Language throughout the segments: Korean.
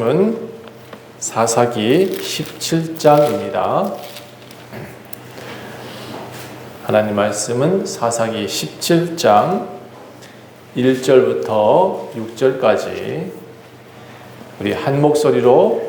말씀은 사사기 17장입니다. 하나님 말씀은 사사기 17장 1절부터 6절까지 우리 한 목소리로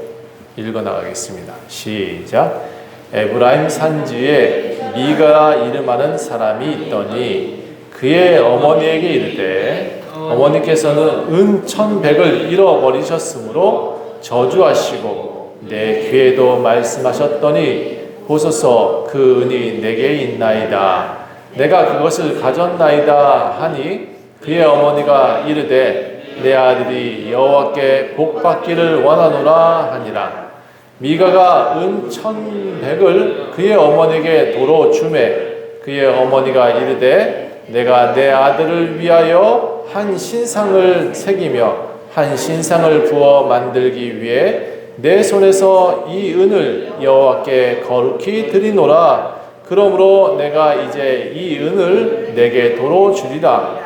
읽어 나가겠습니다. 시작. 에브라임 산지에 미가라 이름하는 사람이 있더니 그의 어머니에게 이르되 어머니께서는 은 1,100을 잃어버리셨으므로 저주하시고 내 귀에도 말씀하셨더니 보소서 그 은이 내게 있나이다. 내가 그것을 가졌나이다 하니 그의 어머니가 이르되 내 아들이 여호와께 복받기를 원하노라 하니라. 미가가 은 1,100을 그의 어머니에게 도로 주매 그의 어머니가 이르되 내가 내 아들을 위하여 한 신상을 새기며 한 신상을 부어 만들기 위해 내 손에서 이 은을 여호와께 거룩히 드리노라. 그러므로 내가 이제 이 은을 내게 도로 주리라.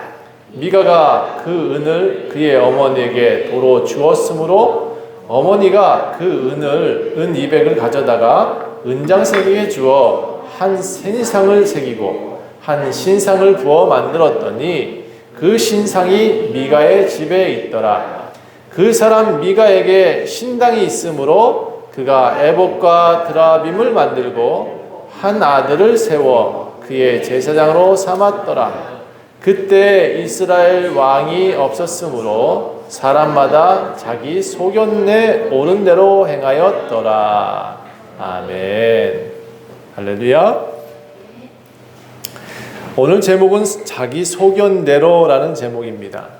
미가가 그 은을 그의 어머니에게 도로 주었으므로 어머니가 그 은을 은 200을 가져다가 은장새기에 주어 한 신상을 새기고 한 신상을 부어 만들었더니 그 신상이 미가의 집에 있더라. 그 사람 미가에게 신당이 있으므로 그가 에봇과 드라빔을 만들고 한 아들을 세워 그의 제사장으로 삼았더라. 그때 이스라엘 왕이 없었으므로 사람마다 자기 소견에 오른 대로 행하였더라. 아멘. 할렐루야. 오늘 제목은 자기 소견대로라는 제목입니다.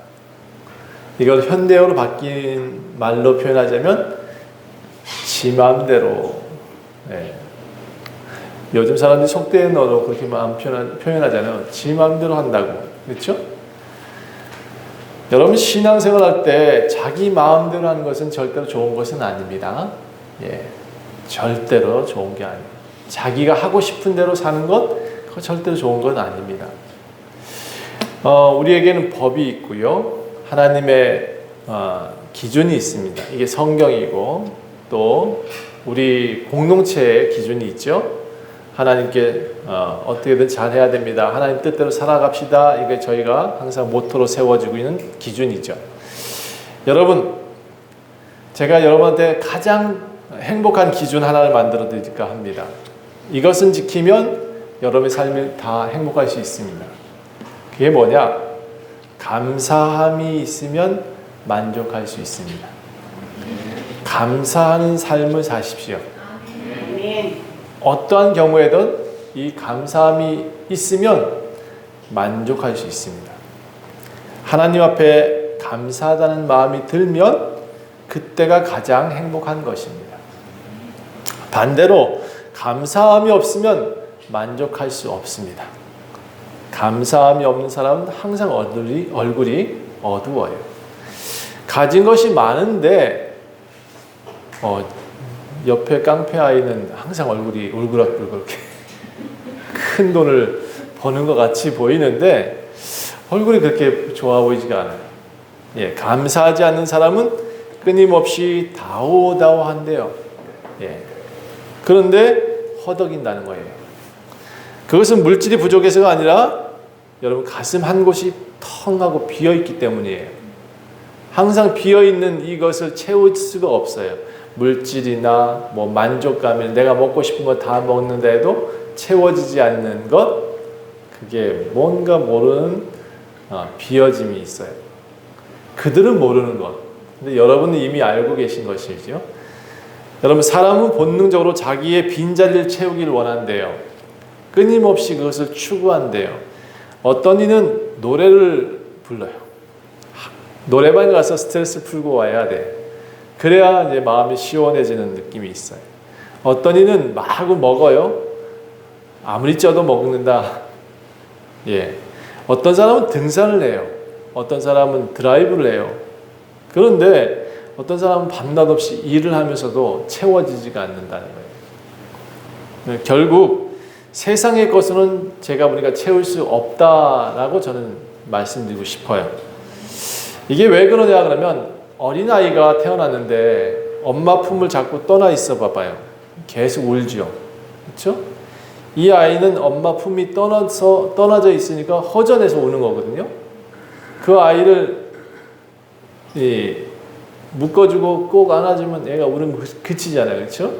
이걸 현대어로 바뀐 말로 표현하자면 지 마음대로. 네. 요즘 사람들이 속된 언어로 그렇게 마음 표현하잖아요. 지 마음대로 한다고. 그렇죠? 여러분 신앙생활 할 때 자기 마음대로 하는 것은 절대로 좋은 것은 아닙니다. 예, 절대로 좋은 게 아니에요. 자기가 하고 싶은 대로 사는 것 그거 절대로 좋은 건 아닙니다. 우리에게는 법이 있고요. 하나님의 기준이 있습니다. 이게 성경이고 또 우리 공동체의 기준이 있죠. 하나님께 어떻게든 잘해야 됩니다. 하나님 뜻대로 살아갑시다. 이게 저희가 항상 모토로 세워지고 있는 기준이죠. 여러분, 제가 여러분한테 가장 행복한 기준 하나를 만들어 드릴까 합니다. 이것은 지키면 여러분의 삶이 다 행복할 수 있습니다. 그게 뭐냐? 감사함이 있으면 만족할 수 있습니다. 감사하는 삶을 사십시오. 어떠한 경우에든 이 감사함이 있으면 만족할 수 있습니다. 하나님 앞에 감사하다는 마음이 들면 그때가 가장 행복한 것입니다. 반대로 감사함이 없으면 만족할 수 없습니다. 감사함이 없는 사람은 항상 얼굴이 어두워요. 가진 것이 많은데 옆에 깡패 아이는 항상 얼굴이 울그락불그렇게 큰 돈을 버는 것 같이 보이는데 얼굴이 그렇게 좋아 보이지가 않아요. 예, 감사하지 않는 사람은 끊임없이 다오다오한대요. 예, 그런데 허덕인다는 거예요. 그것은 물질이 부족해서가 아니라 여러분 가슴 한 곳이 텅 하고 비어있기 때문이에요. 항상 비어있는 이것을 채울 수가 없어요. 물질이나 뭐 만족감이 내가 먹고 싶은 거 다 먹는다 해도 채워지지 않는 것, 그게 뭔가 모르는 비어짐이 있어요. 그들은 모르는 것. 근데 여러분은 이미 알고 계신 것이죠. 여러분 사람은 본능적으로 자기의 빈자리를 채우기를 원한대요. 끊임없이 그것을 추구한대요. 어떤 이는 노래를 불러요. 노래방에 가서 스트레스 풀고 와야 돼. 그래야 이제 마음이 시원해지는 느낌이 있어요. 어떤 이는 마구 먹어요. 아무리 쪄도 먹는다. 예. 어떤 사람은 등산을 해요. 어떤 사람은 드라이브를 해요. 그런데 어떤 사람은 밤낮 없이 일을 하면서도 채워지지가 않는다는 거예요. 결국 세상의 것으로는 제가 보니까 채울 수 없다라고 저는 말씀드리고 싶어요. 이게 왜 그러냐 그러면 어린아이가 태어났는데 엄마 품을 잡고 떠나 있어 봐봐요. 계속 울죠. 그렇죠? 이 아이는 엄마 품이 떠나져 있으니까 허전해서 우는 거거든요. 그 아이를 묶어주고 꼭 안아주면 애가 울음 그치잖아요. 그렇죠?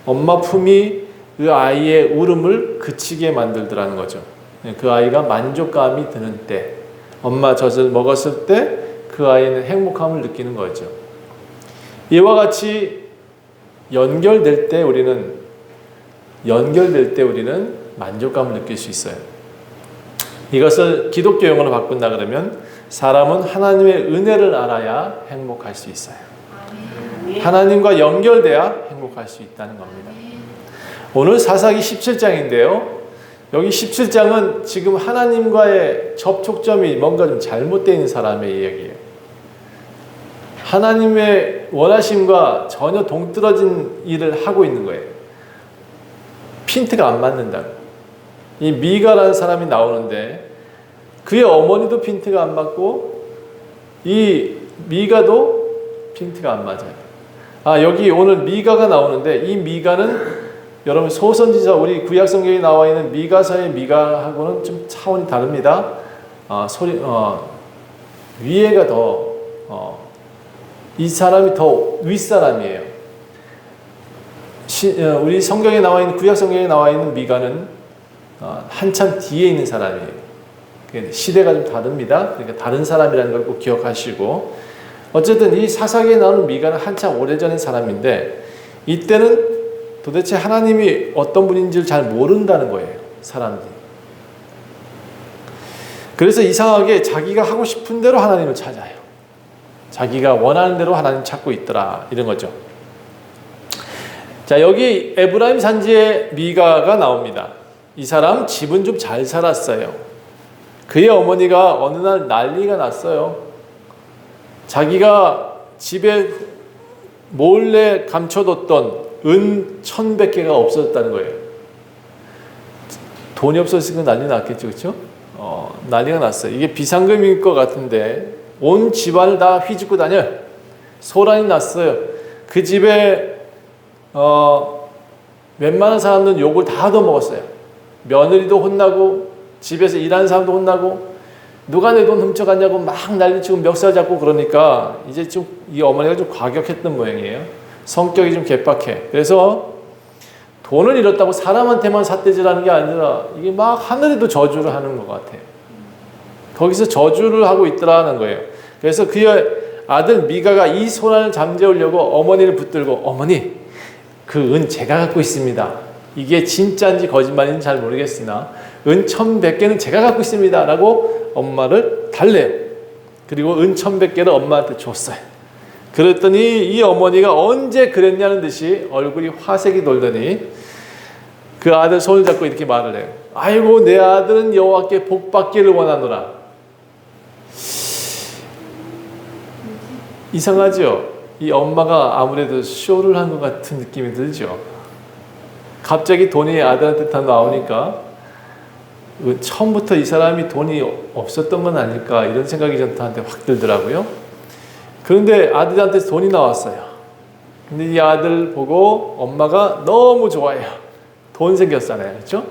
엄마 품이 그 아이의 울음을 그치게 만들더라는 거죠. 그 아이가 만족감이 드는 때, 엄마 젖을 먹었을 때 그 아이는 행복함을 느끼는 거죠. 이와 같이 연결될 때 우리는 만족감을 느낄 수 있어요. 이것을 기독교 용어로 바꾼다 그러면 사람은 하나님의 은혜를 알아야 행복할 수 있어요. 하나님과 연결돼야 행복할 수 있다는 겁니다. 오늘 사사기 17장인데요. 여기 17장은 지금 하나님과의 접촉점이 뭔가 좀 잘못되어 있는 사람의 이야기예요. 하나님의 원하심과 전혀 동떨어진 일을 하고 있는 거예요. 핀트가 안 맞는다. 이 미가라는 사람이 나오는데 그의 어머니도 핀트가 안 맞고 이 미가도 핀트가 안 맞아요. 여기 오늘 미가가 나오는데 이 미가는 여러분 소선지자 우리 구약 성경에 나와 있는 미가서의 미가하고는 좀 차원이 다릅니다. 위에가 더 이 사람이 더 윗사람이에요. 우리 성경에 나와 있는 구약 성경에 나와 있는 미가는 한참 뒤에 있는 사람이에요. 시대가 좀 다릅니다. 그러니까 다른 사람이라는 걸 꼭 기억하시고 어쨌든 이 사사기에 나오는 미가는 한참 오래전인 사람인데 이때는 도대체 하나님이 어떤 분인지를 잘 모른다는 거예요. 사람들이. 그래서 이상하게 자기가 하고 싶은 대로 하나님을 찾아요. 자기가 원하는 대로 하나님 찾고 있더라. 이런 거죠. 자, 여기 에브라임 산지에 미가가 나옵니다. 이 사람 집은 좀 잘 살았어요. 그의 어머니가 어느 날 난리가 났어요. 자기가 집에 몰래 감춰뒀던 은 1,100개가 없어졌다는 거예요. 돈이 없어지니까 난리 났겠죠. 그렇죠? 난리가 났어요. 이게 비상금일 것 같은데 온 집안을 다 휘짓고 다녀요. 소란이 났어요. 그 집에 웬만한 사람들은 욕을 다 얻어먹었어요. 며느리도 혼나고 집에서 일하는 사람도 혼나고 누가 내 돈 훔쳐갔냐고 막 난리치고 멱살 잡고 그러니까 이제 좀 이 어머니가 좀 과격했던 모양이에요. 성격이 좀 개빡해. 그래서 돈을 잃었다고 사람한테만 삿대질하는 게 아니라 이게 막 하늘에도 저주를 하는 것 같아요. 거기서 저주를 하고 있더라는 거예요. 그래서 그의 아들 미가가 이 소란을 잠재우려고 어머니를 붙들고 어머니 그 은 제가 갖고 있습니다. 이게 진짜인지 거짓말인지 잘 모르겠으나 은 1,100개는 제가 갖고 있습니다. 라고 엄마를 달래요. 그리고 은 1,100개를 엄마한테 줬어요. 그랬더니 이 어머니가 언제 그랬냐는 듯이 얼굴이 화색이 돌더니 그 아들 손을 잡고 이렇게 말을 해요. 아이고 내 아들은 여호와께 복받기를 원하노라. 이상하죠? 이 엄마가 아무래도 쇼를 한 것 같은 느낌이 들죠. 갑자기 돈이 아들한테 다 나오니까 처음부터 이 사람이 돈이 없었던 건 아닐까 이런 생각이 저한테 확 들더라고요. 그런데 아들한테 돈이 나왔어요. 근데 이 아들 보고 엄마가 너무 좋아해요. 돈 생겼잖아요. 그렇죠?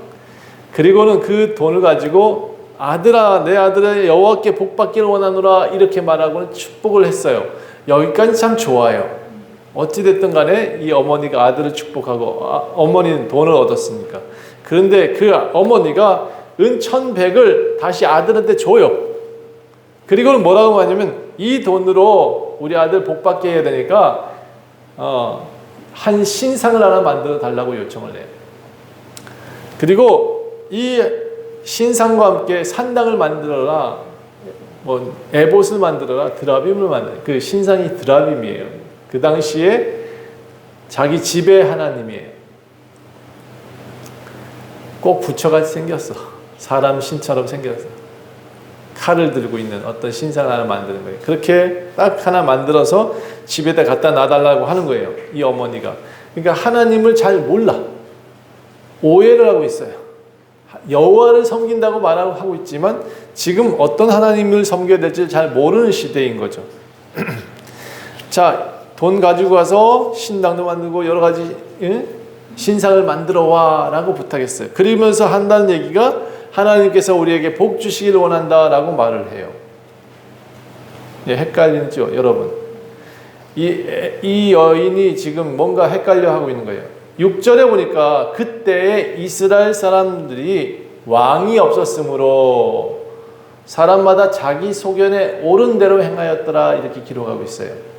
그리고는 그 돈을 가지고 아들아 내 아들의 여호와께 복받기를 원하노라 이렇게 말하고는 축복을 했어요. 여기까지 참 좋아요. 어찌됐든 간에 이 어머니가 아들을 축복하고 어머니는 돈을 얻었으니까. 그런데 그 어머니가 은 1,100을 다시 아들한테 줘요. 그리고는 뭐라고 하냐면 이 돈으로 우리 아들 복받게 해야 되니까 한 신상을 하나 만들어 달라고 요청을 해요. 그리고 이 신상과 함께 산당을 만들어라, 뭐 에봇을 만들어라, 드라빔을 만들어라. 그 신상이 드라빔이에요. 그 당시에 자기 집의 하나님이에요. 꼭 부처같이 생겼어. 사람 신처럼 생겼어. 칼을 들고 있는 어떤 신상 하나 만드는 거예요. 그렇게 딱 하나 만들어서 집에다 갖다 놔달라고 하는 거예요. 이 어머니가. 그러니까 하나님을 잘 몰라. 오해를 하고 있어요. 여호와를 섬긴다고 말하고 있지만 지금 어떤 하나님을 섬겨야 될지 잘 모르는 시대인 거죠. 자, 돈 가지고 가서 신당도 만들고 여러 가지 신상을 만들어 와라고 부탁했어요. 그러면서 한다는 얘기가 하나님께서 우리에게 복 주시길 원한다라고 말을 해요. 예, 헷갈리죠, 여러분? 이 여인이 지금 뭔가 헷갈려 하고 있는 거예요. 6절에 보니까 그때에 이스라엘 사람들이 왕이 없었으므로 사람마다 자기 소견에 옳은 대로 행하였더라 이렇게 기록하고 있어요.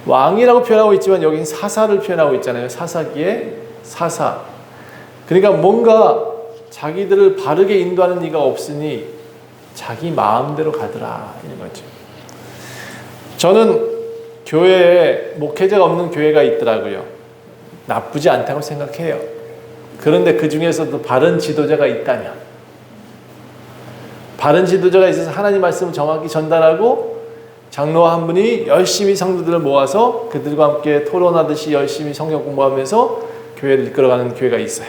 왕이라고 표현하고 있지만 여기는 사사를 표현하고 있잖아요. 사사기에 사사. 그러니까 뭔가 자기들을 바르게 인도하는 이가 없으니 자기 마음대로 가더라 이런 거죠. 저는 교회에 목회자가 없는 교회가 있더라고요. 나쁘지 않다고 생각해요. 그런데 그 중에서도 바른 지도자가 있다면, 바른 지도자가 있어서 하나님 말씀을 정확히 전달하고 장로 한 분이 열심히 성도들을 모아서 그들과 함께 토론하듯이 열심히 성경 공부하면서 교회를 이끌어가는 교회가 있어요.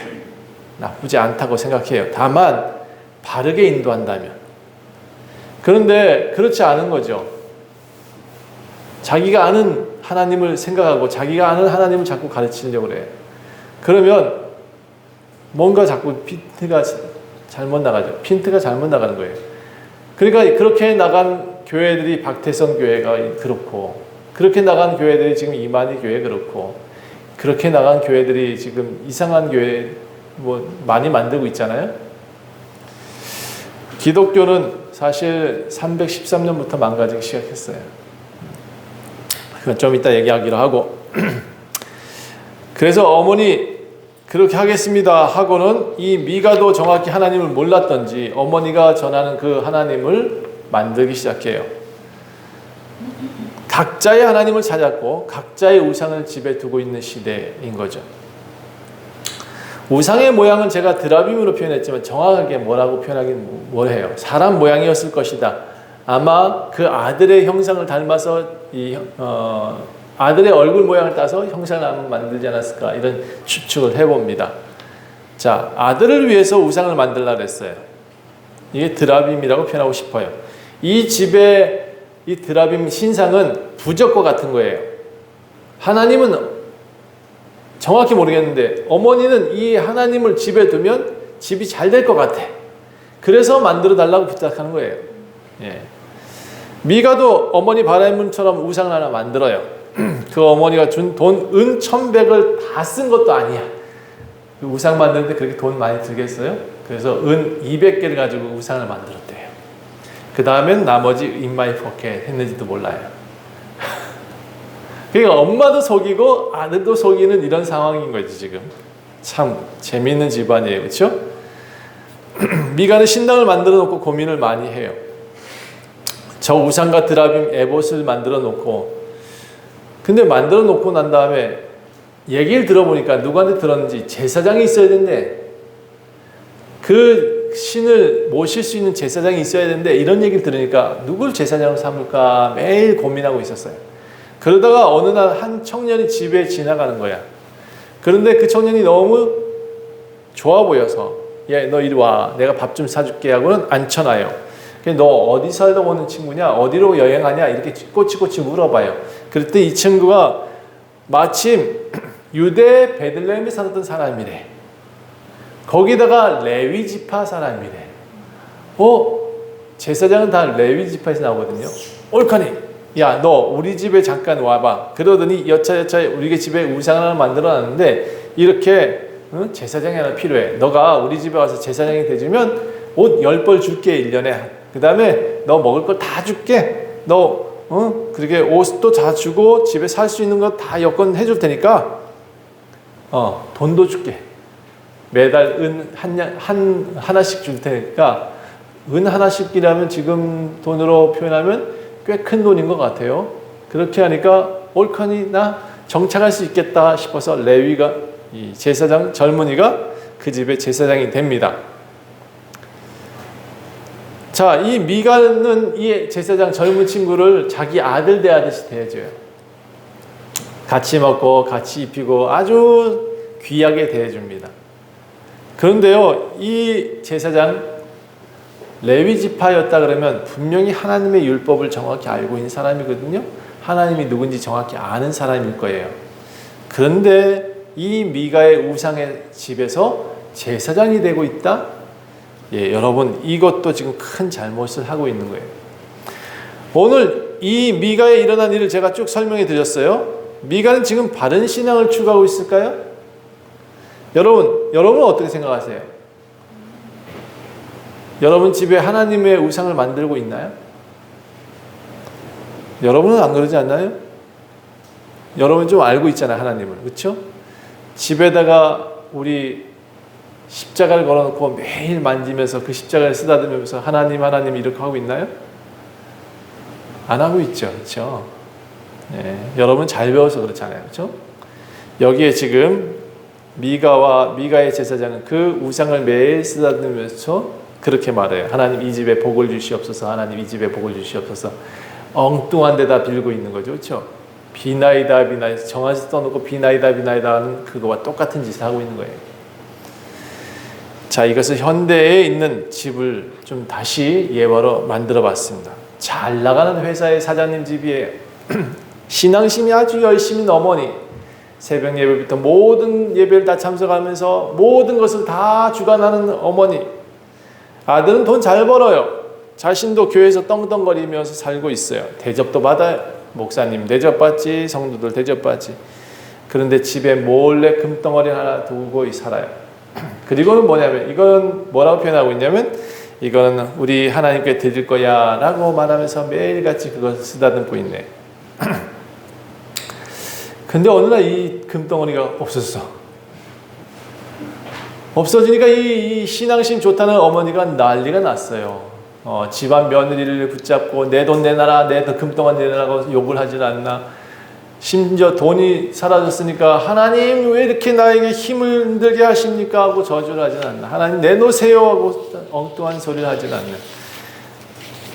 나쁘지 않다고 생각해요. 다만 바르게 인도한다면. 그런데 그렇지 않은 거죠. 자기가 아는 하나님을 생각하고 자기가 아는 하나님을 자꾸 가르치려고 그래요. 그러면 뭔가 자꾸 핀트가 잘못 나가죠. 핀트가 잘못 나가는 거예요. 그러니까 그렇게 나간 교회들이 박태선 교회가 그렇고, 그렇게 나간 교회들이 지금 이만희 교회 그렇고, 그렇게 나간 교회들이 지금 이상한 교회 뭐 많이 만들고 있잖아요. 기독교는 사실 313년부터 망가지기 시작했어요. 그건 좀 이따 얘기하기로 하고. 그래서 어머니 그렇게 하겠습니다 하고는 이 미가도 정확히 하나님을 몰랐던지 어머니가 전하는 그 하나님을 만들기 시작해요. 각자의 하나님을 찾았고 각자의 우상을 집에 두고 있는 시대인 거죠. 우상의 모양은 제가 드라빔으로 표현했지만 정확하게 뭐라고 표현하긴 뭐해요. 사람 모양이었을 것이다. 아마 그 아들의 형상을 닮아서 아들의 얼굴 모양을 따서 형상을 한번 만들지 않았을까 이런 추측을 해봅니다. 자, 아들을 위해서 우상을 만들라 그랬어요. 이게 드라빔이라고 표현하고 싶어요. 이 집의 이 드라빔 신상은 부적과 같은 거예요. 하나님은 정확히 모르겠는데 어머니는 이 하나님을 집에 두면 집이 잘 될 것 같아. 그래서 만들어 달라고 부탁하는 거예요. 예. 미가도 어머니 바라문처럼 우상을 하나 만들어요. 그 어머니가 준 돈 은 1,100을 다 쓴 것도 아니야. 그 우상 만드는데 그렇게 돈 많이 들겠어요? 그래서 은 200개를 가지고 우상을 만들었대요. 그 다음엔 나머지 in my pocket 했는지도 몰라요. 그러니까 엄마도 속이고 아들도 속이는 이런 상황인 거지 지금. 참 재미있는 집안이에요. 그렇죠? 미가는 신당을 만들어 놓고 고민을 많이 해요. 저 우상과 드라빔 에봇을 만들어 놓고, 근데 만들어 놓고 난 다음에 얘기를 들어보니까 누구한테 들었는지 제사장이 있어야 된대. 그 신을 모실 수 있는 제사장이 있어야 되는데 이런 얘기를 들으니까 누굴 제사장으로 삼을까 매일 고민하고 있었어요. 그러다가 어느 날 한 청년이 집에 지나가는 거야. 그런데 그 청년이 너무 좋아 보여서 야, 너 이리 와. 내가 밥 좀 사줄게 하고는 앉혀놔요. 너 어디 살다 오는 친구냐? 어디로 여행하냐? 이렇게 꼬치꼬치 물어봐요. 그랬더니 이 친구가 마침 유대 베들레헴에 살았던 사람이래. 거기다가 레위 지파 사람이래. 제사장은 다 레위 지파에서 나오거든요. 옳거니, 야, 너 우리 집에 잠깐 와봐. 그러더니 여차여차 우리 집에 우상을 하나 만들어놨는데 이렇게 제사장이 하나 필요해. 너가 우리 집에 와서 제사장이 되주면 옷 10벌 줄게 1년에. 그 다음에 너 먹을 거 다 줄게. 너 그렇게 옷도 다 주고 집에 살 수 있는 거 다 여건 해줄 테니까 돈도 줄게. 매달 은 하나씩 줄 테니까. 은 하나씩이라면 지금 돈으로 표현하면 꽤 큰 돈인 것 같아요. 그렇게 하니까 옳거니 나 정착할 수 있겠다 싶어서 레위가, 이 제사장 젊은이가 그 집의 제사장이 됩니다. 자, 이 미가는 이 제사장 젊은 친구를 자기 아들 대하듯이 대해줘요. 같이 먹고 같이 입히고 아주 귀하게 대해줍니다. 그런데요, 이 제사장 레위 지파였다 그러면 분명히 하나님의 율법을 정확히 알고 있는 사람이거든요. 하나님이 누군지 정확히 아는 사람일 거예요. 그런데 이 미가의 우상의 집에서 제사장이 되고 있다? 예, 여러분 이것도 지금 큰 잘못을 하고 있는 거예요. 오늘 이 미가에 일어난 일을 제가 쭉 설명해 드렸어요. 미가는 지금 바른 신앙을 추구하고 있을까요? 여러분은 어떻게 생각하세요? 여러분 집에 하나님의 우상을 만들고 있나요? 여러분은 안 그러지 않나요? 여러분 좀 알고 있잖아요, 하나님을. 그렇죠? 집에다가 우리 십자가를 걸어놓고 매일 만지면서 그 십자가를 쓰다듬으면서 하나님 이렇게 하고 있나요? 안 하고 있죠. 그렇죠? 네, 여러분 잘 배워서 그렇잖아요. 그렇죠? 여기에 지금 미가의 제사장은 그 우상을 매일 쓰다듬으면서 그렇게 말해요. 하나님 이 집에 복을 주시옵소서. 하나님 이 집에 복을 주시옵소서. 엉뚱한 데다 빌고 있는 거죠. 그렇죠? 비나이다 정한시 써놓고 비나이다 하는 그거와 똑같은 짓을 하고 있는 거예요. 자, 이것을 현대에 있는 집을 좀 다시 예화로 만들어 봤습니다. 잘 나가는 회사의 사장님 집이에요. 신앙심이 아주 열심히 어머니, 새벽 예배부터 모든 예배를 다 참석하면서 모든 것을 다 주관하는 어머니. 아들은 돈 잘 벌어요. 자신도 교회에서 떵떵거리면서 살고 있어요. 대접도 받아요. 목사님 대접받지, 성도들 대접받지. 그런데 집에 몰래 금덩어리 하나 두고 살아요. 그리고는 뭐냐면, 이건 뭐라고 표현하고 있냐면, 이거는 우리 하나님께 드릴 거야 라고 말하면서 매일같이 그것을 쓰다듬고 있네. 근데 어느 날 이 금덩어리가 없어졌어. 없어지니까 이 신앙심 좋다는 어머니가 난리가 났어요. 집안 며느리를 붙잡고 내 돈 내놔라, 내 금덩어리 내놔라고 욕을 하질 않나. 심지어 돈이 사라졌으니까 하나님 왜 이렇게 나에게 힘을 들게 하십니까 하고 저주를 하진 않나. 하나님 내놓으세요 하고 엉뚱한 소리를 하진 않나.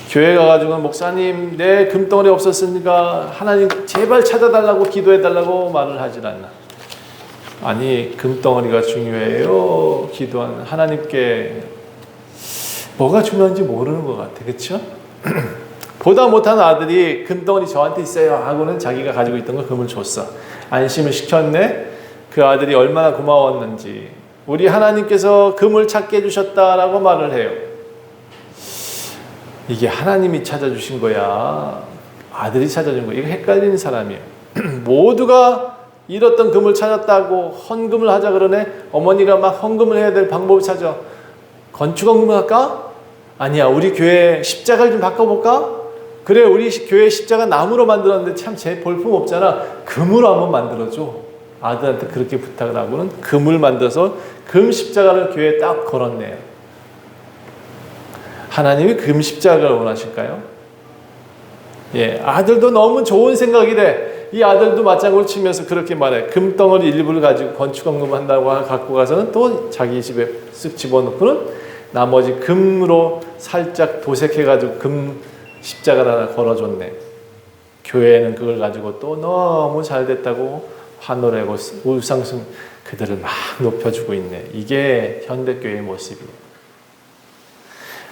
교회 가가지고 목사님 내 금덩어리 없었으니까 하나님 제발 찾아달라고 기도해달라고 말을 하진 않나. 아니 금덩어리가 중요해요. 기도하는 하나님께 뭐가 중요한지 모르는 것 같아. 그렇죠? 보다 못한 아들이 금덩어리 저한테 있어요 하고는 자기가 가지고 있던 거 금을 줬어. 안심을 시켰네. 그 아들이 얼마나 고마웠는지. 우리 하나님께서 금을 찾게 해주셨다라고 말을 해요. 이게 하나님이 찾아주신 거야, 아들이 찾아준 거야? 이거 헷갈리는 사람이에요. 모두가 잃었던 금을 찾았다고 헌금을 하자 그러네. 어머니가 막 헌금을 해야 될 방법을 찾아. 건축 헌금을 할까? 아니야, 우리 교회 십자가를 좀 바꿔볼까? 그래, 우리 교회 십자가 나무로 만들었는데 참 제 볼품 없잖아. 금으로 한번 만들어줘. 아들한테 그렇게 부탁을 하고는 금을 만들어서 금 십자가를 교회에 딱 걸었네요. 하나님이 금 십자가를 원하실까요? 예, 아들도 너무 좋은 생각이래. 이 아들도 맞장구를 치면서 그렇게 말해. 금덩어리 일부를 가지고 건축헌금 한다고 갖고 가서는 또 자기 집에 쓱 집어넣고는 나머지 금으로 살짝 도색해가지고 금 십자가를 하나 걸어줬네. 교회는 그걸 가지고 또 너무 잘 됐다고 환호를 하고 우상숭 그들을 막 높여주고 있네. 이게 현대교회의 모습이에요.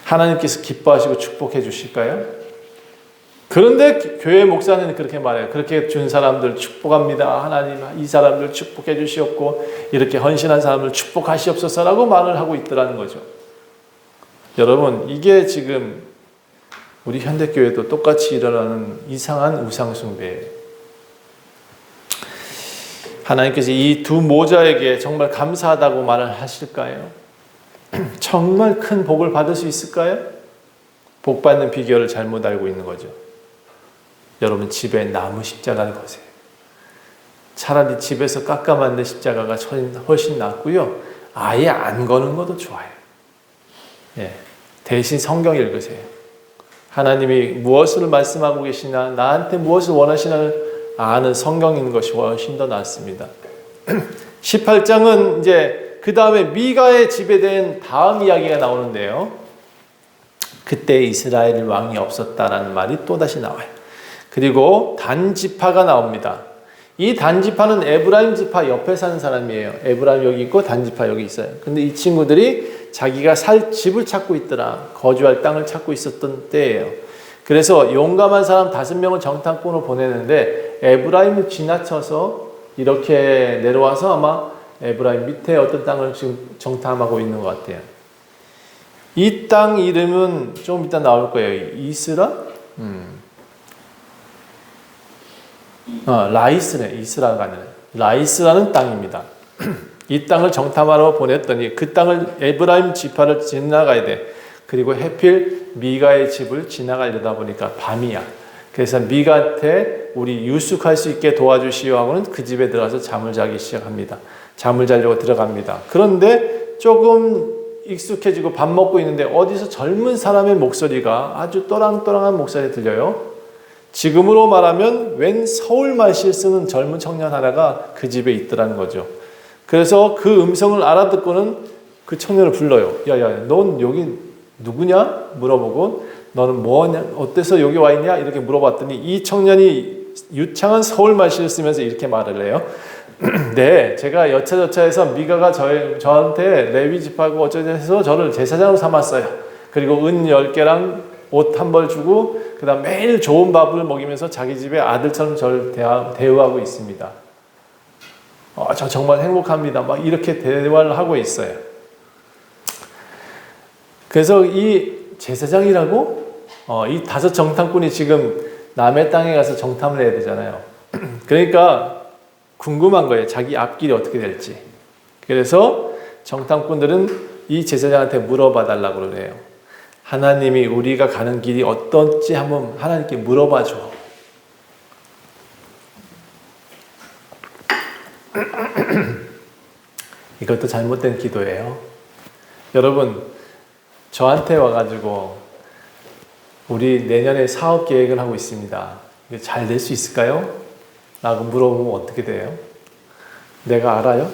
하나님께서 기뻐하시고 축복해 주실까요? 그런데 교회 목사는 그렇게 말해요. 그렇게 준 사람들 축복합니다. 하나님 이 사람들 축복해 주시옵고 이렇게 헌신한 사람을 축복하시옵소서라고 말을 하고 있더라는 거죠. 여러분, 이게 지금 우리 현대교회도 똑같이 일어나는 이상한 우상숭배예요. 하나님께서 이 두 모자에게 정말 감사하다고 말을 하실까요? 정말 큰 복을 받을 수 있을까요? 복 받는 비결을 잘못 알고 있는 거죠. 여러분, 집에 나무 십자가를 거세요. 차라리 집에서 깎아 만든 십자가가 훨씬 낫고요. 아예 안 거는 것도 좋아요. 예, 대신 성경 읽으세요. 하나님이 무엇을 말씀하고 계시나, 나한테 무엇을 원하시나를 아는 성경인 것이 훨씬 더 낫습니다. 18장은 이제 그 다음에 미가의 집에 대한 다음 이야기가 나오는데요. 그때 이스라엘 왕이 없었다라는 말이 또다시 나와요. 그리고 단지파가 나옵니다. 이 단지파는 에브라임 지파 옆에 사는 사람이에요. 에브라임 여기 있고 단지파 여기 있어요. 근데 이 친구들이 자기가 살 집을 찾고 있더라. 거주할 땅을 찾고 있었던 때예요. 그래서 용감한 사람 5명을 정탐꾼으로 보내는데 에브라임을 지나쳐서 이렇게 내려와서 아마 에브라임 밑에 어떤 땅을 지금 정탐하고 있는 것 같아요. 이 땅 이름은 좀 이따 나올 거예요. 이스라? 라이스네. 이스라가 아니라 라이스라는 땅입니다. 이 땅을 정탐하러 보냈더니 그 땅을 에브라임 지파를 지나가야 돼. 그리고 해필 미가의 집을 지나가려다 보니까 밤이야. 그래서 미가한테 우리 유숙할 수 있게 도와주시오 하고는 그 집에 들어가서 잠을 자기 시작합니다. 잠을 자려고 들어갑니다. 그런데 조금 익숙해지고 밥 먹고 있는데 어디서 젊은 사람의 목소리가 아주 또랑또랑한 목소리 들려요. 지금으로 말하면 웬 서울말실 쓰는 젊은 청년 하나가 그 집에 있더라는 거죠. 그래서 그 음성을 알아듣고는 그 청년을 불러요. 야야, 넌 여기 누구냐? 물어보고 너는 뭐냐? 어때서 여기 와 있냐? 이렇게 물어봤더니 이 청년이 유창한 서울말실을 쓰면서 이렇게 말을 해요. 네, 제가 여차저차해서 미가가 저한테 레위 집하고 어쩌고저쩌고 저를 제사장으로 삼았어요. 그리고 은 10개랑 옷 한 벌 주고 그다음 매일 좋은 밥을 먹이면서 자기 집에 아들처럼 저를 대우하고 있습니다. 저 정말 행복합니다. 막 이렇게 대화를 하고 있어요. 그래서 이 제사장이라고 이 5 정탐꾼이 지금 남의 땅에 가서 정탐을 해야 되잖아요. 그러니까 궁금한 거예요. 자기 앞길이 어떻게 될지. 그래서 정탐꾼들은 이 제사장한테 물어봐 달라고 그래요. 하나님이 우리가 가는 길이 어떨지 한번 하나님께 물어봐 줘. 이것도 잘못된 기도예요. 여러분, 저한테 와가지고 우리 내년에 사업 계획을 하고 있습니다. 이게 잘 될 수 있을까요? 라고 물어보면 어떻게 돼요? 내가 알아요?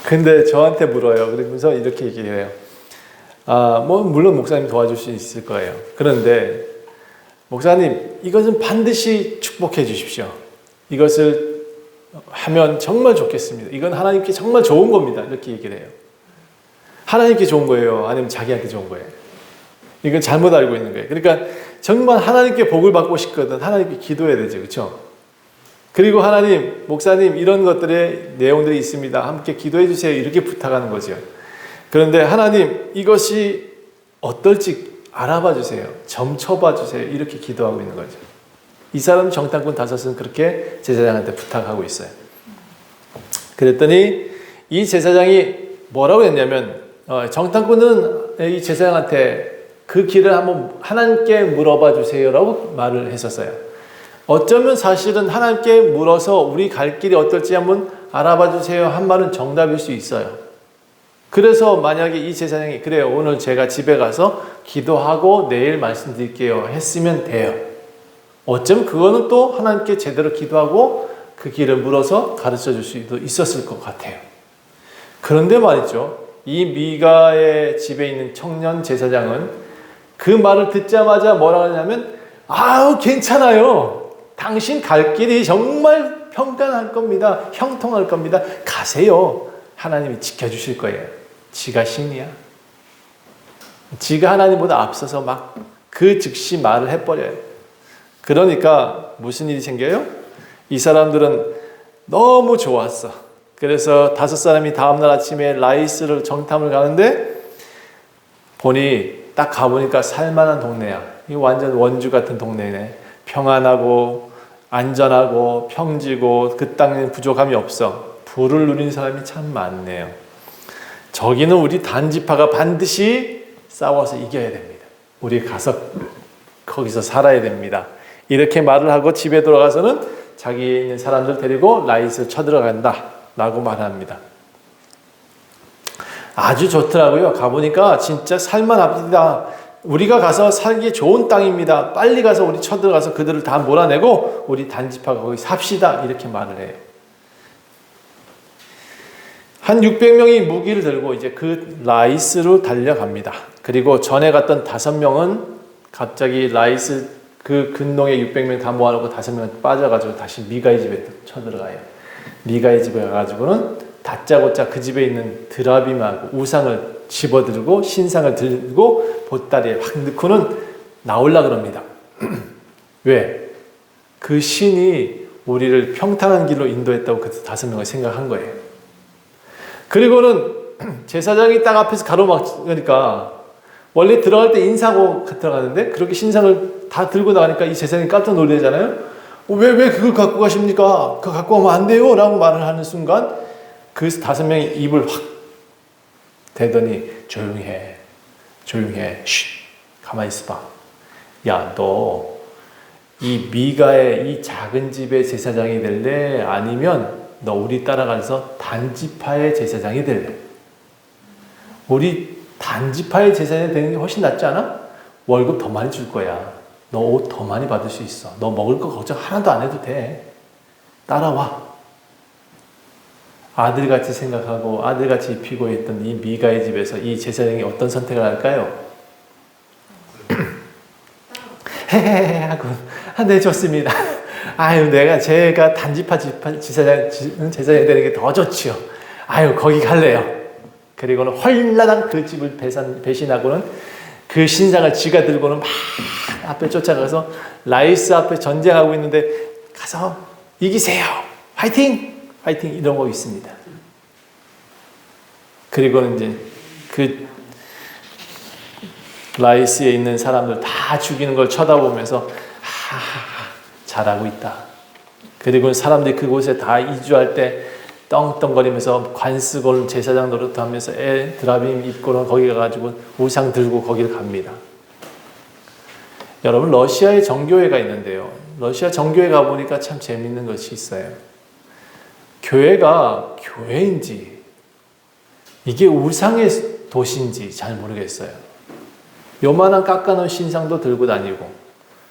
근데 저한테 물어요. 그러면서 이렇게 얘기해요. 물론 목사님 도와줄 수 있을 거예요. 그런데 목사님, 이것은 반드시 축복해 주십시오. 이것을 하면 정말 좋겠습니다. 이건 하나님께 정말 좋은 겁니다. 이렇게 얘기를 해요. 하나님께 좋은 거예요? 아니면 자기한테 좋은 거예요? 이건 잘못 알고 있는 거예요. 그러니까 정말 하나님께 복을 받고 싶거든 하나님께 기도해야 되죠. 그렇죠? 그리고 하나님, 목사님 이런 것들의 내용들이 있습니다. 함께 기도해 주세요. 이렇게 부탁하는 거죠. 그런데 하나님, 이것이 어떨지 알아봐 주세요. 점쳐봐 주세요. 이렇게 기도하고 있는 거죠. 이 사람 정탐꾼 5은 그렇게 제사장한테 부탁하고 있어요. 그랬더니 이 제사장이 뭐라고 했냐면 정탐꾼은 이 제사장한테 그 길을 한번 하나님께 물어봐 주세요라고 말을 했었어요. 어쩌면 사실은 하나님께 물어서 우리 갈 길이 어떨지 한번 알아봐 주세요 한 말은 정답일 수 있어요. 그래서 만약에 이 제사장이 그래요, 오늘 제가 집에 가서 기도하고 내일 말씀드릴게요 했으면 돼요. 어쩌면 그거는 또 하나님께 제대로 기도하고 그 길을 물어서 가르쳐 줄 수도 있었을 것 같아요. 그런데 말이죠, 이 미가의 집에 있는 청년 제사장은 그 말을 듣자마자 뭐라 하냐면, 아우 괜찮아요. 당신 갈 길이 정말 평탄할 겁니다. 형통할 겁니다. 가세요. 하나님이 지켜주실 거예요. 지가 신이야. 지가 하나님보다 앞서서 막 그 즉시 말을 해버려요. 그러니까 무슨 일이 생겨요? 이 사람들은 너무 좋았어. 그래서 5 사람이 다음날 아침에 라이스를 정탐을 가는데 보니 딱 가보니까 살만한 동네야. 이거 완전 원주 같은 동네네. 평안하고 안전하고 평지고 그 땅에 부족함이 없어. 부를 누린 사람이 참 많네요. 저기는 우리 단지파가 반드시 싸워서 이겨야 됩니다. 우리 가서 거기서 살아야 됩니다. 이렇게 말을 하고 집에 돌아가서는 자기에 있는 사람들 데리고 라이스를 쳐들어간다 라고 말합니다. 아주 좋더라고요. 가보니까 진짜 살만합니다. 우리가 가서 살기 좋은 땅입니다. 빨리 가서 우리 쳐들어가서 그들을 다 몰아내고 우리 단지파가 거기 삽시다. 이렇게 말을 해요. 한 600명이 무기를 들고 이제 그 라이스로 달려갑니다. 그리고 전에 갔던 5명은 갑자기 라이스 그 근동에 600명 다 모아놓고 5명은 빠져가지고 다시 미가의 집에 쳐들어가요. 미가의 집에 가가지고는 다짜고짜 그 집에 있는 드라빔하고 우상을 집어들고 신상을 들고 보따리에 확 넣고는 나오려 그럽니다. 왜? 그 신이 우리를 평탄한 길로 인도했다고 그 5명을 생각한 거예요. 그리고는 제사장이 딱 앞에서 가로막으니까 원래 들어갈 때 인사하고 들어가는데 그렇게 신상을 다 들고 나가니까 이 제사장이 깜짝 놀라잖아요. 왜 그걸 갖고 가십니까? 그거 갖고 오면 안 돼요 라고 말을 하는 순간 그 5명이 입을 확 대더니 조용히 해. 쉿, 가만히 있어봐. 야, 너 이 미가의 이 작은 집의 제사장이 될래? 아니면 너 우리 따라가서 단지파의 제사장이 될래? 우리 단지파의 제사장이 되는 게 훨씬 낫지 않아? 월급 더 많이 줄 거야. 너 옷 더 많이 받을 수 있어. 너 먹을 거 걱정 하나도 안 해도 돼. 따라와. 아들같이 생각하고 아들같이 입히고 있던 이 미가의 집에서 이 제사장이 어떤 선택을 할까요? 헤헤헤 하고 네 좋습니다. 아유 제가 단지파 제사장이 되는 게 더 좋지요. 아유 거기 갈래요. 그리고는 헐라당 그 집을 배신하고는 그 신상을 지가 들고는 막 앞에 쫓아가서 라이스 앞에 전쟁하고 있는데 가서 이기세요. 화이팅! 화이팅! 이런 거 있습니다. 그리고는 이제 그 라이스에 있는 사람들 다 죽이는 걸 쳐다보면서 잘하고 있다. 그리고 사람들이 그곳에 다 이주할 때 떵떵거리면서 관 쓰고 제사장 노릇하면서 드라빔 입고는 거기 가가지고 우상 들고 거기를 갑니다. 여러분 러시아에 정교회가 있는데요. 러시아 정교회 가보니까 참 재밌는 것이 있어요. 교회가 교회인지 이게 우상의 도시인지 잘 모르겠어요. 요만한 깎아놓은 신상도 들고 다니고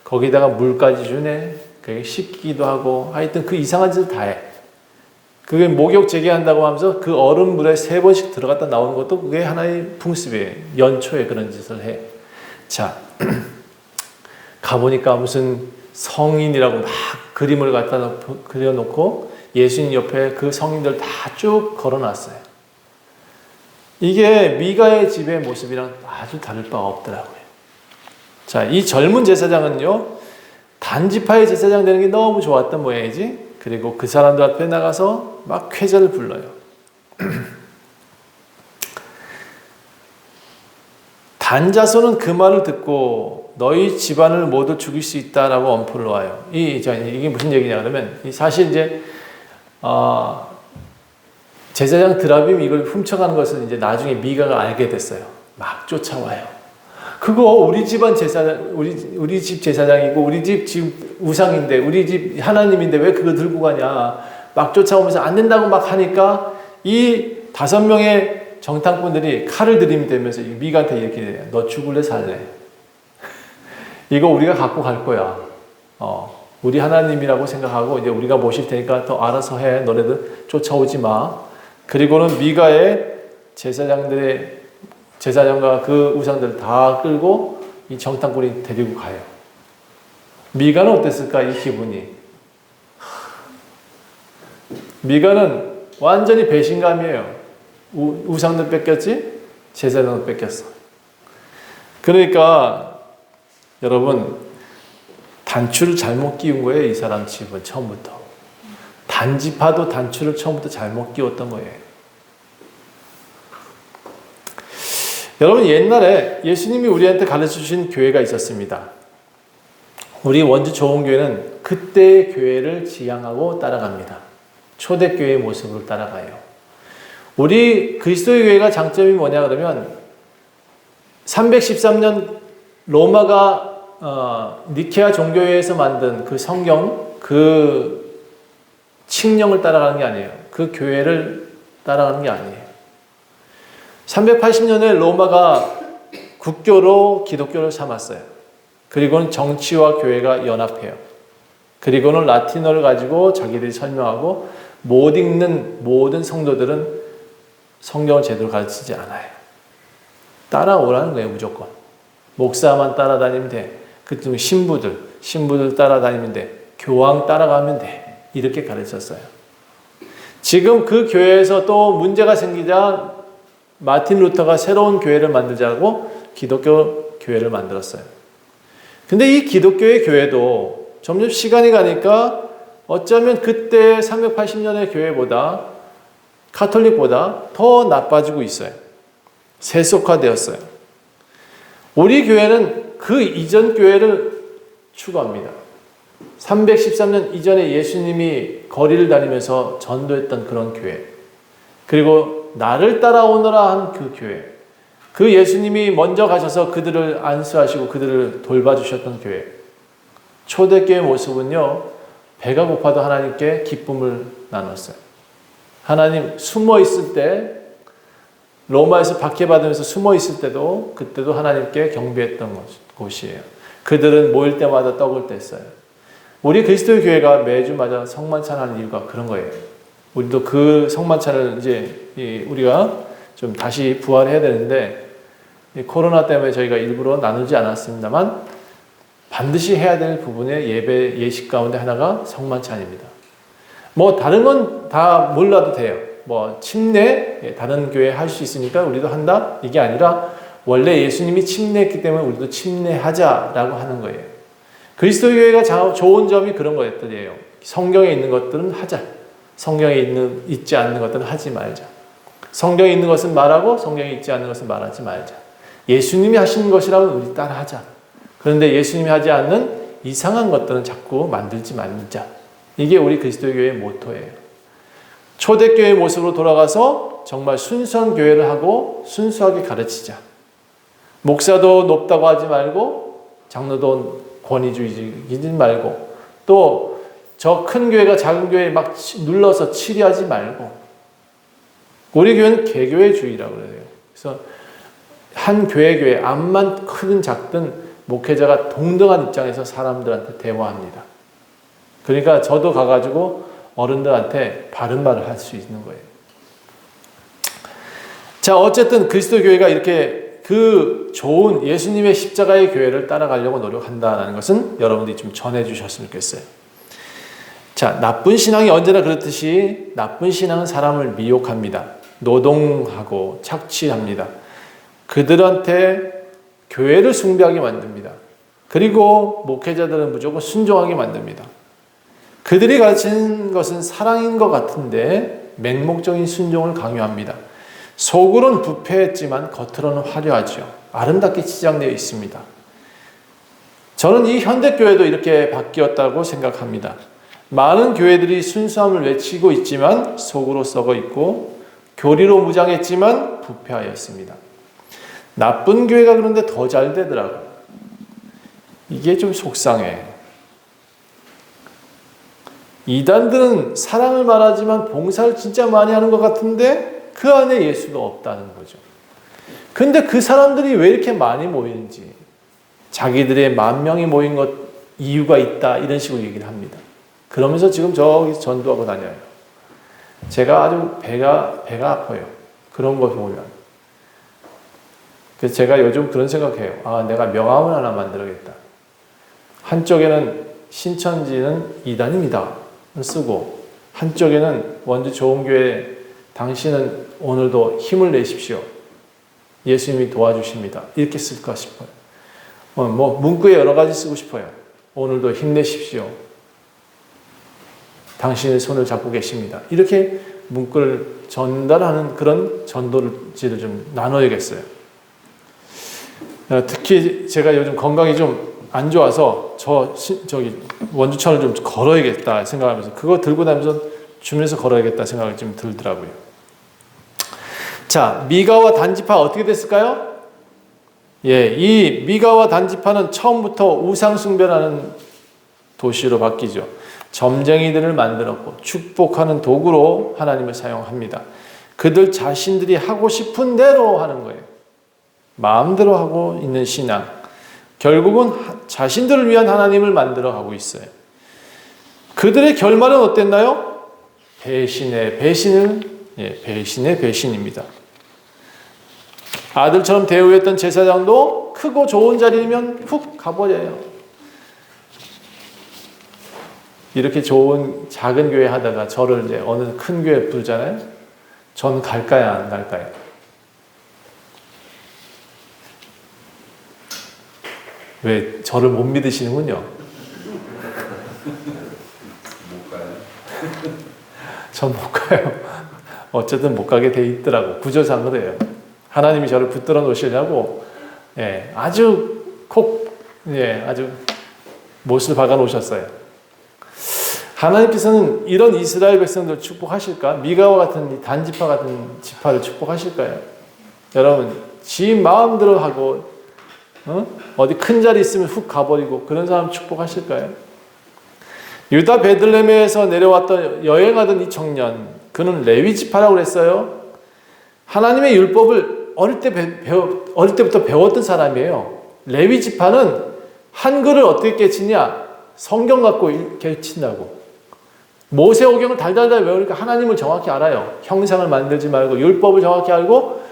거기다가 물까지 주네. 그게 씻기도 하고 하여튼 그 이상한 짓을 다 해. 그게 목욕 재개한다고 하면서 그 얼음 물에 3번씩 들어갔다 나오는 것도 그게 하나의 풍습이에요. 연초에 그런 짓을 해. 자, 가보니까 무슨 성인이라고 막 그림을 갖다 그려놓고 예수님 옆에 그 성인들 다 쭉 걸어놨어요. 이게 미가의 집의 모습이랑 아주 다를 바가 없더라고요. 자, 이 젊은 제사장은요, 단지파의 제사장 되는 게 너무 좋았던 모양이지. 그리고 그 사람들 앞에 나가서 막 쾌제를 불러요. 단자손은 그 말을 듣고 너희 집안을 모두 죽일 수 있다라고 엄포를 놓아요. 이게 무슨 얘기냐 그러면 사실 이제 제사장 드라빔 이걸 훔쳐가는 것을 이제 나중에 미가가 알게 됐어요. 막 쫓아와요. 그거 우리 집안 제사장, 우리 집 제사장이고 우리 집 지금 우상인데 우리 집 하나님인데 왜 그거 들고 가냐. 막 쫓아오면서 안 된다고 막 하니까 이 5명의 정탐꾼들이 칼을 들이대면서 미가한테 이렇게 해요. 너 죽을래 살래? 이거 우리가 갖고 갈 거야. 우리 하나님이라고 생각하고 이제 우리가 모실 테니까 더 알아서 해. 너네들 쫓아오지 마. 그리고는 미가의 제사장과 그 우상들 다 끌고 이 정탐꾼이 데리고 가요. 미가는 어땠을까 이 기분이? 미가는 완전히 배신감이에요. 우상들 뺏겼지? 제사장도 뺏겼어. 그러니까 여러분 단추를 잘못 끼운 거예요. 이 사람 집은 처음부터. 단지파도 단추를 처음부터 잘못 끼웠던 거예요. 여러분 옛날에 예수님이 우리한테 가르쳐 주신 교회가 있었습니다. 우리 원주 좋은교회는 그때의 교회를 지향하고 따라갑니다. 초대교회의 모습으로 따라가요. 우리 그리스도의 교회가 장점이 뭐냐 그러면 313년 로마가 니케아 종교회에서 만든 그 성경 그 칙령을 따라가는 게 아니에요. 그 교회를 따라가는 게 아니에요. 380년에 로마가 국교로 기독교를 삼았어요. 그리고는 정치와 교회가 연합해요. 그리고는 라틴어를 가지고 자기들이 설명하고 못 읽는 모든 성도들은 성경을 제대로 가르치지 않아요. 따라오라는 거예요, 무조건. 목사만 따라다니면 돼. 그때 신부들 따라다니면 돼. 교황 따라가면 돼. 이렇게 가르쳤어요. 지금 그 교회에서 또 문제가 생기자 마틴 루터가 새로운 교회를 만들자고 기독교 교회를 만들었어요. 근데 이 기독교의 교회도 점점 시간이 가니까 어쩌면 그때 380년의 교회보다 가톨릭보다 더 나빠지고 있어요. 세속화되었어요. 우리 교회는 그 이전 교회를 추구합니다. 313년 이전에 예수님이 거리를 다니면서 전도했던 그런 교회, 그리고 나를 따라오너라 한 그 교회, 그 예수님이 먼저 가셔서 그들을 안수하시고 그들을 돌봐주셨던 교회. 초대교회 모습은요, 배가 고파도 하나님께 기쁨을 나눴어요. 하나님 숨어 있을 때, 로마에서 박해받으면서 숨어 있을 때도 그때도 하나님께 경배했던 곳이에요. 그들은 모일 때마다 떡을 뗐어요. 우리 그리스도의 교회가 매주마다 성만찬하는 이유가 그런 거예요. 우리도 그 성만찬을 이제 우리가 좀 다시 부활해야 되는데, 코로나 때문에 저희가 일부러 나누지 않았습니다만 반드시 해야 될 부분의 예배 예식 가운데 하나가 성만찬입니다. 뭐 다른 건 다 몰라도 돼요. 뭐 침례 다른 교회 할 수 있으니까 우리도 한다, 이게 아니라 원래 예수님이 침례했기 때문에 우리도 침례하자라고 하는 거예요. 그리스도 교회가 좋은 점이 그런 거였더래요. 성경에 있는 것들은 하자, 성경에 있지 않는 것들은 하지 말자. 성경에 있는 것은 말하고 성경에 있지 않는 것은 말하지 말자. 예수님이 하신 것이라면 우리 따라하자. 그런데 예수님이 하지 않는 이상한 것들은 자꾸 만들지 말자. 이게 우리 그리스도 교회의 모토예요. 초대교회의 모습으로 돌아가서 정말 순수한 교회를 하고 순수하게 가르치자. 목사도 높다고 하지 말고 장로도 권위주의이지 말고, 또 저 큰 교회가 작은 교회에 막 눌러서 치리하지 말고, 우리 교회는 개교회주의라고 그래요. 그래서 한 교회 암만 크든 작든 목회자가 동등한 입장에서 사람들한테 대화합니다. 그러니까 저도 가가지고 어른들한테 바른 말을 할 수 있는 거예요. 자, 어쨌든 그리스도 교회가 이렇게 그 좋은 예수님의 십자가의 교회를 따라가려고 노력한다는 것은 여러분들이 좀 전해주셨으면 좋겠어요. 자, 나쁜 신앙이 언제나 그렇듯이 나쁜 신앙은 사람을 미혹합니다. 노동하고 착취합니다. 그들한테 교회를 숭배하게 만듭니다. 그리고 목회자들은 무조건 순종하게 만듭니다. 그들이 가르치는 것은 사랑인 것 같은데 맹목적인 순종을 강요합니다. 속으로는 부패했지만 겉으로는 화려하죠. 아름답게 치장되어 있습니다. 저는 이 현대교회도 이렇게 바뀌었다고 생각합니다. 많은 교회들이 순수함을 외치고 있지만 속으로 썩어 있고, 교리로 무장했지만 부패하였습니다. 나쁜 교회가 그런데 더 잘 되더라고요. 이게 좀 속상해. 이단들은 사랑을 말하지만 봉사를 진짜 많이 하는 것 같은데 그 안에 예수가 없다는 거죠. 근데 그 사람들이 왜 이렇게 많이 모이는지, 자기들의 10,000명이 모인 것 이유가 있다, 이런 식으로 얘기를 합니다. 그러면서 지금 저기 전도하고 다녀요. 제가 아주 배가 아파요. 그런 거 보면. 그래서 제가 요즘 그런 생각해요. 아, 내가 명함을 하나 만들어야겠다. 한쪽에는 신천지는 이단입니다 쓰고, 한쪽에는 원주 좋은교회 당신은 오늘도 힘을 내십시오. 예수님이 도와주십니다. 이렇게 쓸까 싶어요. 뭐 문구에 여러 가지 쓰고 싶어요. 오늘도 힘내십시오. 당신의 손을 잡고 계십니다. 이렇게 문구를 전달하는 그런 전도지를 좀 나눠야겠어요. 특히 제가 요즘 건강이 좀 안 좋아서 저기 원주천을 좀 걸어야겠다 생각하면서 그거 들고 다니면서 주면서 걸어야겠다 생각이 좀 들더라고요. 자, 미가와 단지파 어떻게 됐을까요? 예, 이 미가와 단지파는 처음부터 우상숭배라는 도시로 바뀌죠. 점쟁이들을 만들었고 축복하는 도구로 하나님을 사용합니다. 그들 자신들이 하고 싶은 대로 하는 거예요. 마음대로 하고 있는 신앙. 결국은 자신들을 위한 하나님을 만들어가고 있어요. 그들의 결말은 어땠나요? 배신의 배신입니다. 아들처럼 대우했던 제사장도 크고 좋은 자리면 훅 가버려요. 이렇게 좋은 작은 교회 하다가 저를 이제 어느 큰 교회 부르잖아요. 전 갈까요, 안 갈까요? 왜 저를 못 믿으시는군요. 못 가요. 전 못 가요. 어쨌든 못 가게 돼 있더라고. 구조상 그래요. 하나님이 저를 붙들어 놓으시려고 예, 아주 아주 못을 박아 놓으셨어요. 하나님께서는 이런 이스라엘 백성들 축복하실까? 미가와 같은 단지파 같은 지파를 축복하실까요? 여러분, 지 마음대로 하고 어디 큰 자리 있으면 훅 가버리고 그런 사람 축복하실까요? 유다 베들레헴에서 내려왔던 여행하던 이 청년, 그는 레위 지파라고 그랬어요. 하나님의 율법을 어릴 때부터 배웠던 사람이에요. 레위 지파는 한글을 어떻게 깨치냐? 성경 갖고 깨친다고. 모세오경을 달달달 외우니까 하나님을 정확히 알아요. 형상을 만들지 말고 율법을 정확히 알고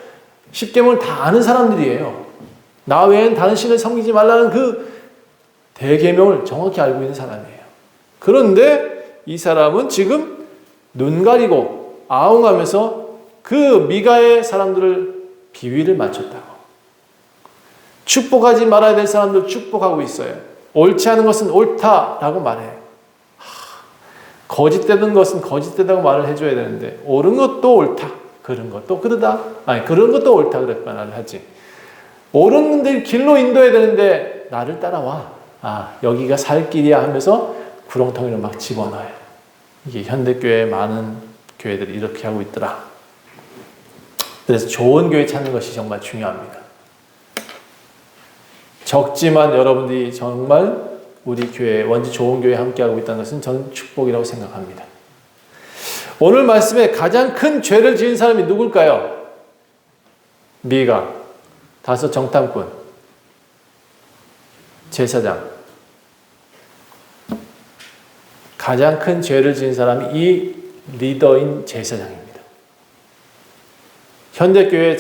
십계명을 다 아는 사람들이에요. 나 외엔 다른 신을 섬기지 말라는 그 대계명을 정확히 알고 있는 사람이에요. 그런데 이 사람은 지금 눈 가리고 아웅하면서 그 미가의 사람들을 비위를 맞췄다고. 축복하지 말아야 될 사람들 축복하고 있어요. 옳지 않은 것은 옳다라고 말해요. 거짓되는 것은 거짓되다고 말을 해줘야 되는데 옳은 것도 옳다. 그런 것도 그러다. 아니 그런 것도 옳다 그랬 말을 하지. 옳은 길로 인도해야 되는데 나를 따라와. 여기가 살 길이야 하면서 구렁텅이로 막 집어넣어요. 이게 현대교회 많은 교회들이 이렇게 하고 있더라. 그래서 좋은 교회 찾는 것이 정말 중요합니다. 적지만 여러분들이 정말 우리 교회, 원지 좋은 교회에 함께하고 있다는 것은 저는 축복이라고 생각합니다. 오늘 말씀에 가장 큰 죄를 지은 사람이 누굴까요? 미가, 다섯 정탐꾼, 제사장. 가장 큰 죄를 지은 사람이 이 리더인 제사장입니다. 현대교회에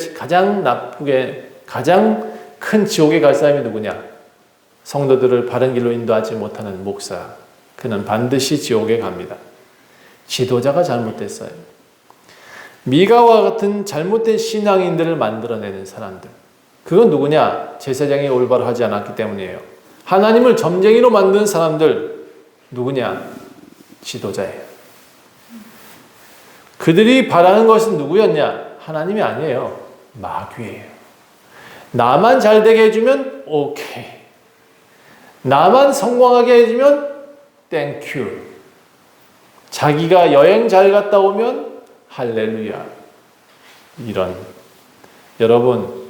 가장 큰 지옥에 갈 사람이 누구냐? 성도들을 바른 길로 인도하지 못하는 목사. 그는 반드시 지옥에 갑니다. 지도자가 잘못됐어요. 미가와 같은 잘못된 신앙인들을 만들어내는 사람들. 그건 누구냐? 제사장이 올바로 하지 않았기 때문이에요. 하나님을 점쟁이로 만드는 사람들 누구냐? 지도자예요. 그들이 바라는 것은 누구였냐? 하나님이 아니에요. 마귀예요. 나만 잘되게 해주면 오케이. 나만 성공하게 해주면 땡큐. 자기가 여행 잘 갔다 오면 할렐루야. 여러분,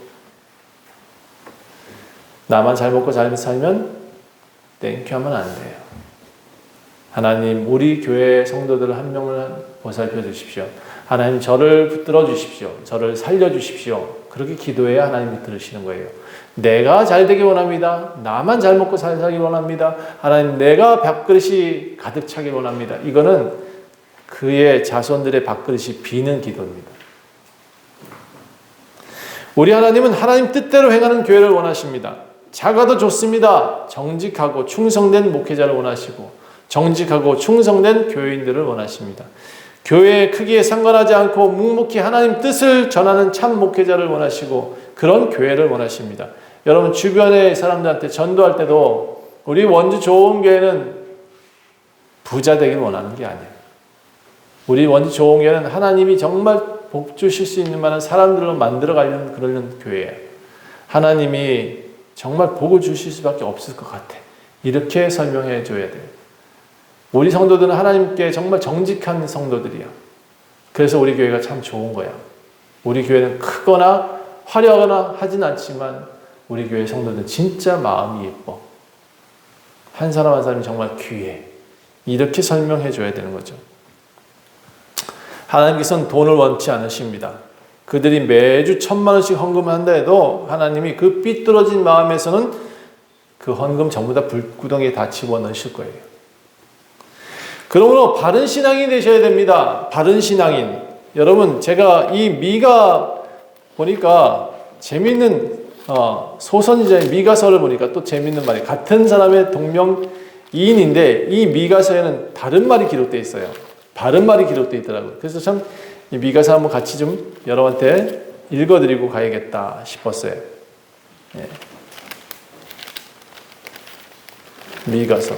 나만 잘 먹고 잘 살면 땡큐 하면 안 돼요. 하나님, 우리 교회 성도들 한 명을 보살펴 주십시오. 하나님, 저를 붙들어 주십시오. 저를 살려 주십시오. 그렇게 기도해야 하나님이 들으시는 거예요. 내가 잘 되기 원합니다. 나만 잘 먹고 잘 살기 원합니다. 하나님, 내가 밥그릇이 가득 차기 원합니다. 이거는 그의 자손들의 밥그릇이 비는 기도입니다. 우리 하나님은 하나님 뜻대로 행하는 교회를 원하십니다. 작아도 좋습니다. 정직하고 충성된 목회자를 원하시고 정직하고 충성된 교회인들을 원하십니다. 교회의 크기에 상관하지 않고 묵묵히 하나님 뜻을 전하는 참 목회자를 원하시고 그런 교회를 원하십니다. 여러분, 주변의 사람들한테 전도할 때도 우리 원주 좋은 교회는 부자 되길 원하는 게 아니에요. 우리 원주 좋은 교회는 하나님이 정말 복 주실 수 있는 만한 사람들로 만들어가려는 그런 교회예요. 하나님이 정말 복을 주실 수밖에 없을 것 같아. 이렇게 설명해 줘야 돼요. 우리 성도들은 하나님께 정말 정직한 성도들이야. 그래서 우리 교회가 참 좋은 거야. 우리 교회는 크거나 화려하거나 하진 않지만 우리 교회 성도들은 진짜 마음이 예뻐. 한 사람 한 사람이 정말 귀해. 이렇게 설명해 줘야 되는 거죠. 하나님께서는 돈을 원치 않으십니다. 그들이 매주 1,000만 원씩 헌금을 한다 해도 하나님이 그 삐뚤어진 마음에서는 그 헌금 전부 다 불구덩이에 다 집어넣으실 거예요. 그러므로 바른 신앙이 되셔야 됩니다. 바른 신앙인. 여러분, 제가 이 미가 보니까 재미있는 소선지자인 미가서를 보니까 또 재미있는 말이 같은 사람의 동명이인인데 이 미가서에는 다른 말이 기록되어 있어요. 바른 말이 기록되어 있더라고요. 그래서 참 이 미가서 한번 같이 좀 여러분한테 읽어드리고 가야겠다 싶었어요. 예. 미가서.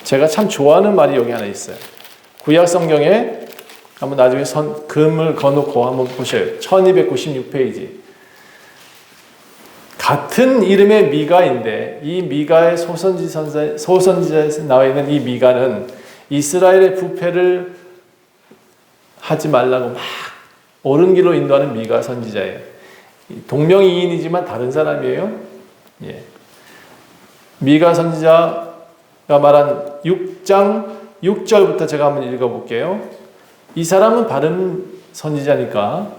제가 참 좋아하는 말이 여기 하나 있어요. 구약 성경에 한번 나중에 금을 거놓고 한번 보셔요. 1296페이지. 같은 이름의 미가인데 이 미가의 소선지자에서 나와 있는 이 미가는 이스라엘의 부패를 하지 말라고 막 옳은 길로 인도하는 미가 선지자예요. 동명이인이지만 다른 사람이에요. 예. 미가 선지자가 말한 6장 6절부터 제가 한번 읽어볼게요. 이 사람은 바른 선지자니까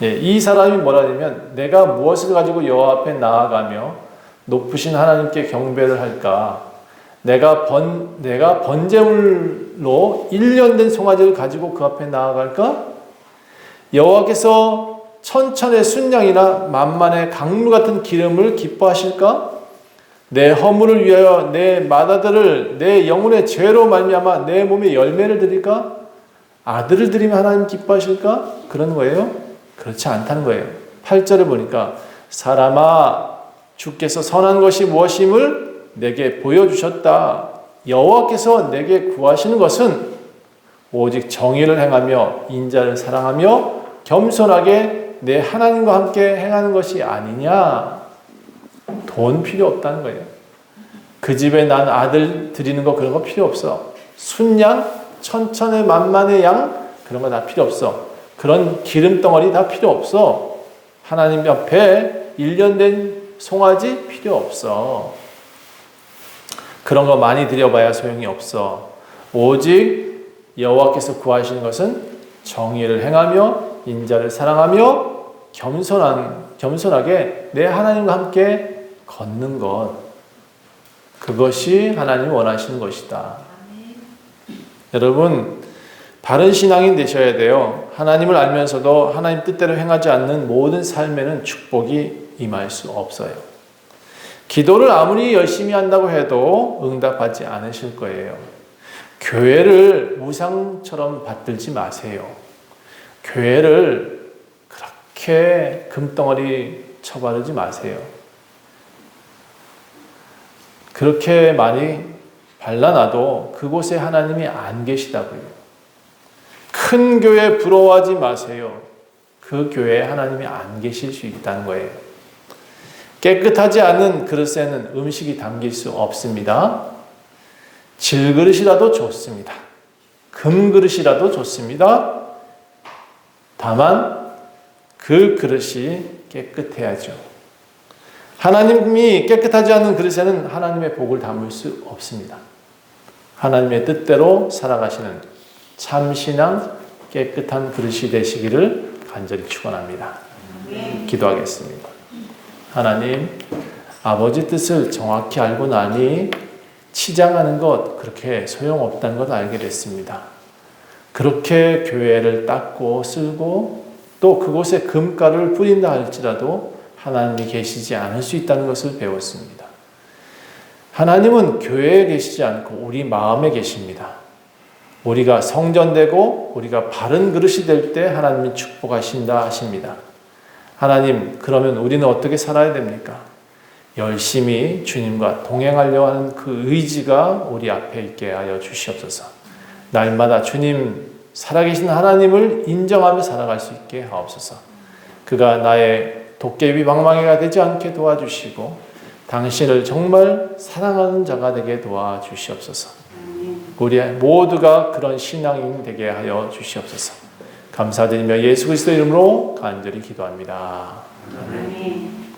이 사람이 뭐라냐면 내가 무엇을 가지고 여호와 앞에 나아가며 높으신 하나님께 경배를 할까? 내가 번제물로 1년 된 송아지를 가지고 그 앞에 나아갈까? 여호와께서 천천의 순양이나 만만의 강물 같은 기름을 기뻐하실까? 내 허물을 위하여 내 맏아들을 내 영혼의 죄로 말미암아 내 몸에 열매를 드릴까? 아들을 드리면 하나님 기뻐하실까? 그런 거예요? 그렇지 않다는 거예요. 8절을 보니까 사람아 주께서 선한 것이 무엇임을 내게 보여주셨다. 여호와께서 내게 구하시는 것은 오직 정의를 행하며 인자를 사랑하며 겸손하게 내 하나님과 함께 행하는 것이 아니냐. 돈 필요 없다는 거예요. 그 집에 난 아들 드리는 거 그런 거 필요 없어. 순양, 천천의 만만의 양 그런 거 다 필요 없어. 그런 기름덩어리 다 필요 없어. 하나님 옆에 1년 된 송아지 필요 없어. 그런 거 많이 드려봐야 소용이 없어. 오직 여호와께서 구하시는 것은 정의를 행하며 인자를 사랑하며 겸손하게 내 하나님과 함께 걷는 것. 그것이 하나님이 원하시는 것이다. 여러분 바른 신앙인 되셔야 돼요. 하나님을 알면서도 하나님 뜻대로 행하지 않는 모든 삶에는 축복이 임할 수 없어요. 기도를 아무리 열심히 한다고 해도 응답하지 않으실 거예요. 교회를 우상처럼 받들지 마세요. 교회를 그렇게 금덩어리 쳐바르지 마세요. 그렇게 많이 발라놔도 그곳에 하나님이 안 계시다고요. 큰 교회 부러워하지 마세요. 그 교회에 하나님이 안 계실 수 있다는 거예요. 깨끗하지 않은 그릇에는 음식이 담길 수 없습니다. 질그릇이라도 좋습니다. 금그릇이라도 좋습니다. 다만 그 그릇이 깨끗해야죠. 하나님이 깨끗하지 않은 그릇에는 하나님의 복을 담을 수 없습니다. 하나님의 뜻대로 살아가시는 참신앙 깨끗한 그릇이 되시기를 간절히 축원합니다. 기도하겠습니다. 하나님, 아버지 뜻을 정확히 알고 나니 치장하는 것 그렇게 소용없다는 것 알게 됐습니다. 그렇게 교회를 닦고 쓸고 또 그곳에 금가루를 뿌린다 할지라도 하나님이 계시지 않을 수 있다는 것을 배웠습니다. 하나님은 교회에 계시지 않고 우리 마음에 계십니다. 우리가 성전되고 우리가 바른 그릇이 될 때 하나님이 축복하신다 하십니다. 하나님, 그러면 우리는 어떻게 살아야 됩니까? 열심히 주님과 동행하려 하는 그 의지가 우리 앞에 있게 하여 주시옵소서. 날마다 주님 살아계신 하나님을 인정하며 살아갈 수 있게 하옵소서. 그가 나의 도깨비 방망이가 되지 않게 도와주시고 당신을 정말 사랑하는 자가 되게 도와주시옵소서. 우리 모두가 그런 신앙인 되게 하여 주시옵소서. 감사드리며 예수 그리스도 이름으로 간절히 기도합니다. 아멘.